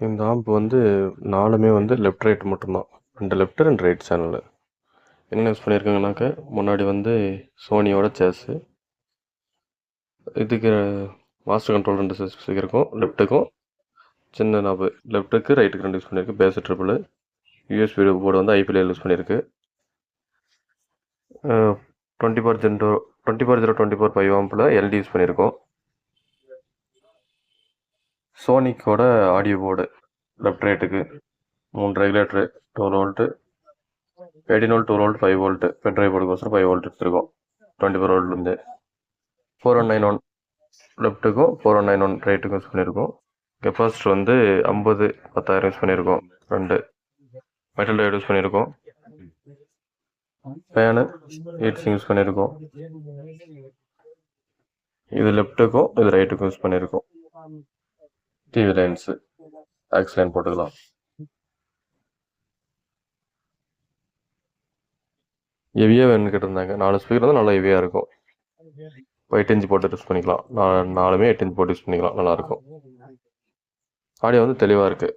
இந்த ஆம்ப் வந்து 4மே வந்து லெஃப்ட் ரைட் மட்டும்தான். 2 லெஃப்ட் 2 ரைட் சேனலு. என்ன யூஸ் பண்ணியிருக்காங்கனாக்க முன்னாடி வந்து சோனியோட சேஸு. இதுக்கு மாஸ்டர் கண்ட்ரோல் 2 ஸ்பீக்கருக்கும் லெஃப்ட்டுக்கும் சின்ன நாபு. லெஃப்ட்டுக்கு ரைட்டுக்கு 2 யூஸ் பண்ணியிருக்கு. Bass treble. யூஎஸ்பி போர்டு வந்து ஐபிஎல் யூஸ் பண்ணியிருக்கு. 24/0 5 ஆம்பில் எல்டி யூஸ் பண்ணியிருக்கோம். சோனிக்கோட ஆடியோ போர்டு லெஃப்ட் ரைட்டுக்கு 3 regulator 12 volt 18 volt 12 volt 5 volt pen drive போர்டுக்கோசரம் 5 வோல்ட் எடுத்துருக்கோம் 24 வோல்ட்லேருந்து 4191 லெஃப்ட்டுக்கும் 4191 ரைட்டுக்கும் யூஸ் பண்ணியிருக்கோம். கெப்பாசிட்டர் வந்து 50 10,000 யூஸ் பண்ணியிருக்கோம். 2 மெட்டல் டயோடு யூஸ் பண்ணியிருக்கோம். ஃபேனு ஹீட்ஸிங் யூஸ் பண்ணியிருக்கோம். இது லெஃப்ட்டுக்கும் இது ரைட்டுக்கும் யூஸ் பண்ணியிருக்கோம். டிவி லைன்ஸு ஆக்ஸ் லைன் போட்டுக்கலாம். ஹெவியாக வேணும்னு கேட்டிருந்தாங்க. 4 ஸ்பீக்கர் வந்து நல்லா ஹெவியாக இருக்கும். 8 இன்ச் போட்டு யூஸ் பண்ணிக்கலாம். 4மே 8 இன்ச் போட்டு யூஸ் பண்ணிக்கலாம். நல்லாயிருக்கும். ஆடியோ வந்து தெளிவாக இருக்குது.